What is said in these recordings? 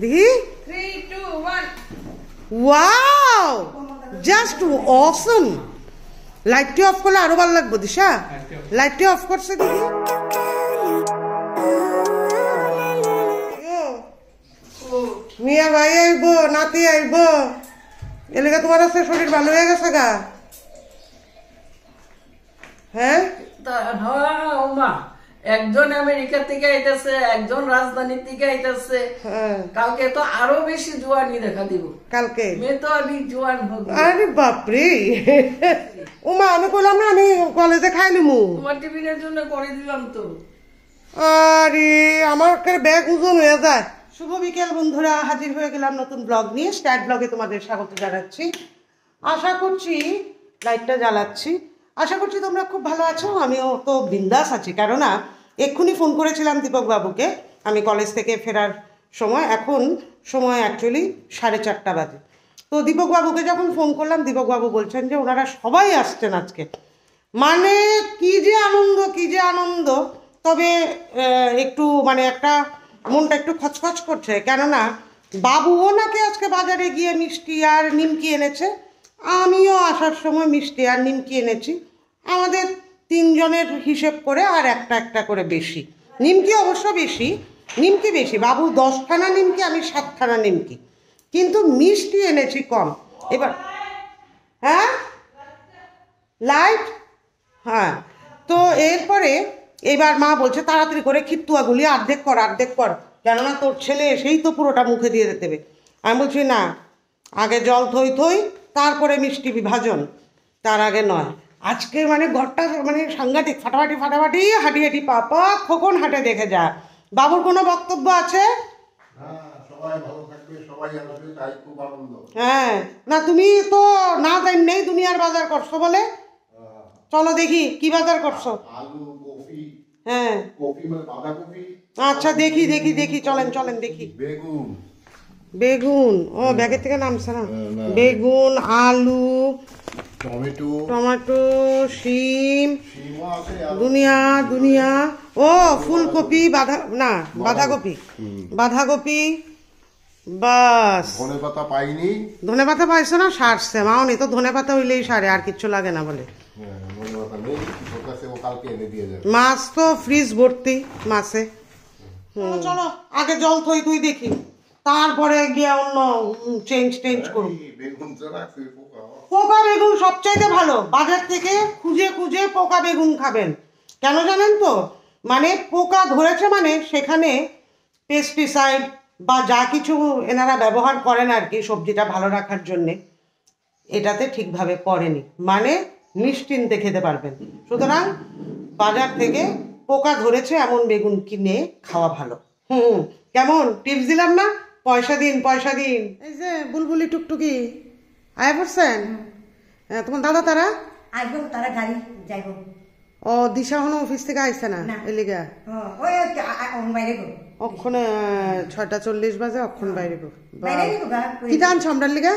দেখি 3, 2, 1 wow just Assam লাইটটি of করলে আরো ভালো লাগবে দিশা লাইটটি অফ করছে দেখি মিয়া ভাই আইব নাতি আইব এলাকা তোমার আছে শরীর ভালো হয়ে গেছে গা হ্যাঁ একজন আমেরিকা থেকে আইতেছে একজন রাজধানী থেকে আইতেছে কালকে তো আরো বেশি জোয়ানি দেখা দিব কালকে মেয়ে তো আমি জোয়ান হব আরে বাপরে ওমা আমি কইলাম না আমি কলেজে খাই নিমু তোমার টিফিনের জন্য করে দিলাম তো আরে আমার ব্যাগ ওজন হয়ে যায় শুভ বিকেল বন্ধুরা হাজির হয়ে গেলাম নতুন ব্লগ নিয়ে স্ট্যাট ব্লগে তোমাদের স্বাগত জানাচ্ছি আশা করছি লাইটটা জ্বালাচ্ছি আশা করছি তোমরা খুব ভালো আছো আমিও তো বিন্দাস আছি কারণ এক্ষুনি ফোন করেছিলাম দীপক বাবুকে আমি কলেজ থেকে ফেরার সময় এখন সময় অ্যাকচুয়ালি 4:30 বাজে তো দীপক বাবুকে যখন ফোন করলাম দীপক বাবু বলছেন যে ওনারা সবাই আসছেন আজকে মানে কি যে আনন্দ তবে একটু মানে একটা মনটা একটু খচখচ করছে কেননা বাবুও নাকি আজকে বাজারে গিয়ে মিষ্টি আর নিমকি এনেছে আমিও আসার সময় মিষ্টি আর নিমকি এনেছি আমাদের 3 জনের হিসেব করে আর একটা করে বেশি নিমকি অবশ্য বেশি নিমকি বেশি বাবু 10খানা নিমকি আমি 7খানা নিমকি কিন্তু মিষ্টি এনেছি কম এবার হ্যাঁ লাইট হ্যাঁ তো এরপরে এবার মা বলছে তাড়াতাড়ি করে খিট্টুয়াগুলি অর্ধেক কর কেননা তোর ছেলে এসেই তো পুরোটা মুখে দিয়ে দেবে আমি বলছি না আগে জল থই তারপরে মিষ্টি বিভাজন তার আগে নয় আজকে মানে ঘরটা মানে সাংঘাতিক ফাটাফাটি হাঁটি পাপা খোকন হাঁটে দেখে যা বাবুর কোনো বক্তব্য আছে হ্যাঁ না তুমি তো না জানি নেই দুনিয়ার বাজার করছো বলে চলো দেখি কি বাজার করছো হ্যাঁ আচ্ছা দেখি চলেন দেখি বেগুন ও ব্যাগের থেকে নামছে না বেগুন আলু টমেটো শিম দুনিয়া ও ফুলকপি বাঁধাকপি বাস ধনে পাতা পাইছো না সারছে মাওনি তো ধনে পাতা হইলেই সারে আর কিচ্ছু লাগে না বলে মাছ তো ফ্রিজ ভর্তি মাছে চলো আগে জল থই তুই দেখি তারপরে গিয়ে অন্য চেঞ্জ করুন পোকা বেগুন সবচাইতে ভালো বাজার থেকে খুঁজে পোকা বেগুন খাবেন কেন জানেন তো মানে পোকা ধরেছে মানে সেখানে পেস্টিসাইড বা যা কিছু এনারা ব্যবহার করেন আর কি সবজিটা ভালো রাখার জন্যে এটাতে ঠিকভাবে পড়েনি মানে নিশ্চিন্তে খেতে পারবেন সুতরাং বাজার থেকে পোকা ধরেছে এমন বেগুন কিনে খাওয়া ভালো কেমন টিপস দিলাম না পয়সা দিন এই যে বুলবুলি টুকটুকি আয় পড়ছেন তোমার দাদা তারা গাড়ি যাইব ও দিশা হনো অফিস থেকে আইছে না এলিগা অক্ষণে 6:40 বাজে অক্ষণ বাইরে কি আনছো আমরার লিগা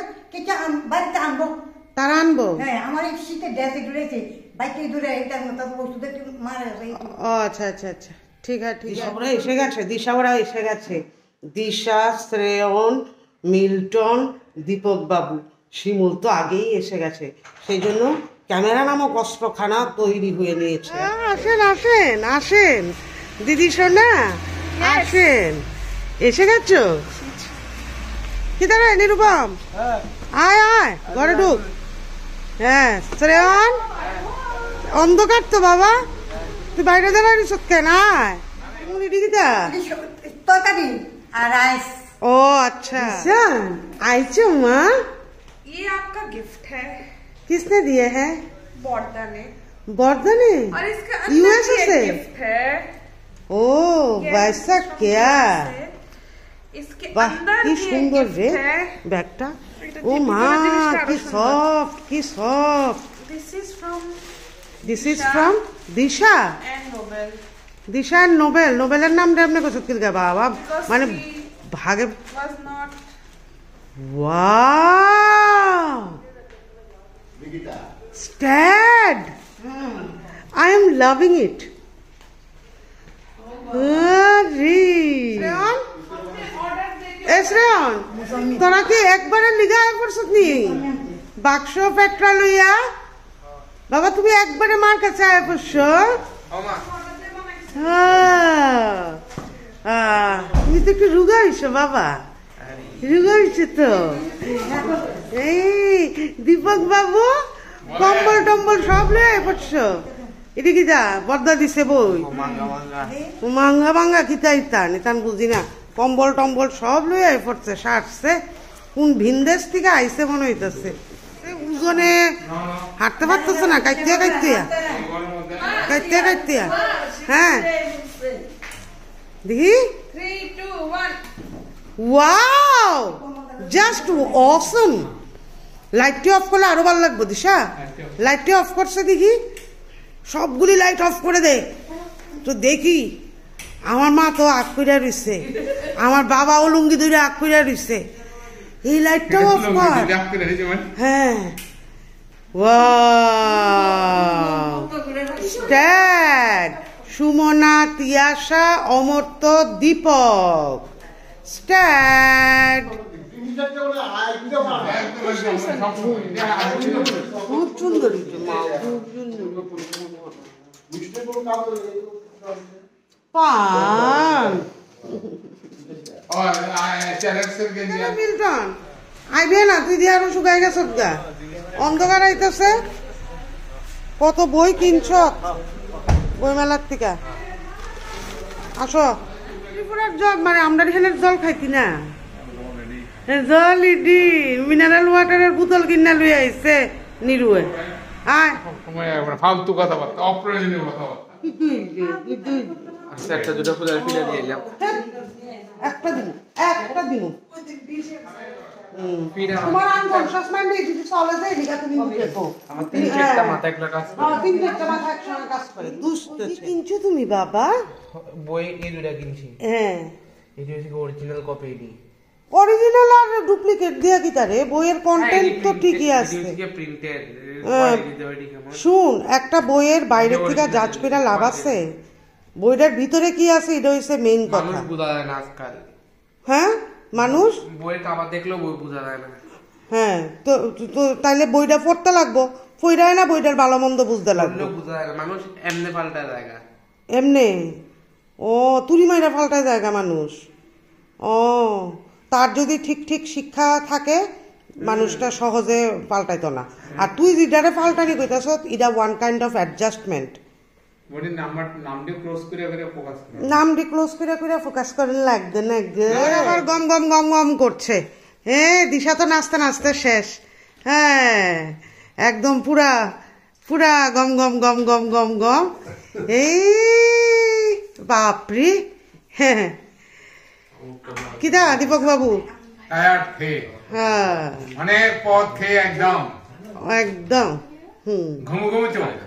তারা আনবো ও আচ্ছা ঠিক আছে দিশাওরা এসে গেছে দিশা শ্রেয়ন মিল্টন দীপক বাবু শিমুল তো আগেই এসে গেছে সেই জন্য ক্যামেরা নামক অস্ত্রখানা তৈরি হয়ে নিয়েছে আসেন দিদি সোনা আসেন এসে গেছো কি দাঁড়া নিরুপম আয় ঘরে ঢুক হ্যাঁ শ্রেয়ন অন্ধকার তো বাবা তুই বাইরে দাঁড়াইছ কেন ও আচ্ছা आइचो माँ ये आपका गिफ्ट है किसने दिए है बॉर्डा ने और इसके अंदर ये गिफ्ट है ओ वैसा क्या इसके अंदर की सुंदर रे बैगटा ओ माँ की soft this is from Disha and Nobel नोबेलेर नाम आपने कस किलगा बाबा माने भागे वाओ स्टैड आई एम लविंग इट এ শ্রেয়ন তোরা কি একবারে লিগায় পড়ছত নি বাক্স পেট্রা লইয়া বাবা তুমি একবারে মার কাছে আয় পড়ছ তুমি তো একটু রুগা হইছো বাবা রুগা হইছো তো এই দীপক বাবু কম্বল টম্বল সব লয়ে পড়ছ এটা কি যা বর্দা দিছে বই মাঙ্গা মাঙ্গা কিতা ইতা নিতান বুঝি না কম্বল টম্বল সব লইয়া পড়ছে সারছে কোন ভিনদেশ থেকে আইসে মনে হইতেছে ওজনে হাঁটতে পারতেছে না কাইতিয়া কাইতিয়া কাইতিয়া কাইতিয়া হ্যাঁ দেখি ওয়াও জাস্ট অসম লাইটটি অফ করলে আরো ভালো লাগবে দিশা লাইটটি অফ করছে দেখি সবগুলি লাইট অফ করে দে তো দেখি আমার মা তো আগ কইরা রইছে আমার বাবাও লুঙ্গি ধরে আগ কইরা রইছে এই লাইটটা অফ কর হ্যাঁ ওয়াও স্ট্যাগ সুমনা তিয়াশা অমর্ত্য দীপক স্ট্যাগ খুব সুন্দর মা খুব সুন্দর পান মিল্টন আইবে না তুই দিয়ে আরো শুকাই গেছ গা অন্ধকার আইতেছে কত বই কিনছ বই মেলার থেকে আসো ত্রিপুরার জল মানে আমরা এখানে জল খাইতি না জল ইডি মিনারেল ওয়াটারের বোতল কিনা লই আইছে নিরুয়ে আয় ফালতু কথাবার্তা অপ্রয়োজনীয় কথাবার্তা একটা দুটো ফুলের পিলা দিয়ে এলাম একটা দিন তোমার আনকনশাস মাইন্ডে যদি চলে যায় লিখা তুমি দেখো আমার তিন চারটা মাথা একলা কাজ করে তিন চারটা মাথা একসঙ্গে কাজ করে দুষ্ট কিনছো তুমি বাবা বই এই দুইটা কিনছি হ্যাঁ এটা হচ্ছে অরিজিনাল কপি এডি অরিজিনাল আর ডুপ্লিকেট দিয়া কি তারে বইয়ের কন্টেন্ট তো ঠিকই আছে প্রিন্টেড শুন একটা বইয়ের বাইরে থেকে জাজ করে লাভ আছে বইটার ভিতরে কি আছে এটা হচ্ছে মেইন কথা মানুষ বোঝা যায় না আজকাল হ্যাঁ মানুষ বইয়ের কাবার দেখলেও বই বোঝা যায় না হ্যাঁ তো তো তাইলে বইটা পড়তে লাগবো পড়ায় না বইটার ভালো মন্দ বুঝতে লাগবে বোঝা যায় না মানুষ এমনি পাল্টায় জায়গা এমনি ও তুলি মাইরা পাল্টায় জায়গা মানুষ ও তার যদি ঠিক ঠিক শিক্ষা থাকে মানুষটা সহজে পাল্টাইতো না আর তুই যেটারে পাল্টানি কইতাছ এটা ওয়ান কাইন্ড অফ অ্যাডজাস্টমেন্ট নামটি ক্লোজ করে ফোকাস করেন লাগবে না আবার গম গম গম গম করছে হ্যাঁ দিশা তো নাচতে নাচতে শেষ হ্যাঁ একদম পুরা পুরা গম গম গম গম গম গম এই বাপরি হ্যাঁ কিদা দীপক বাবু টায়ার্ড খেয়ে হ্যাঁ অনেক পথ খেয়ে একদম একদম ঘুমু ঘুমু চলে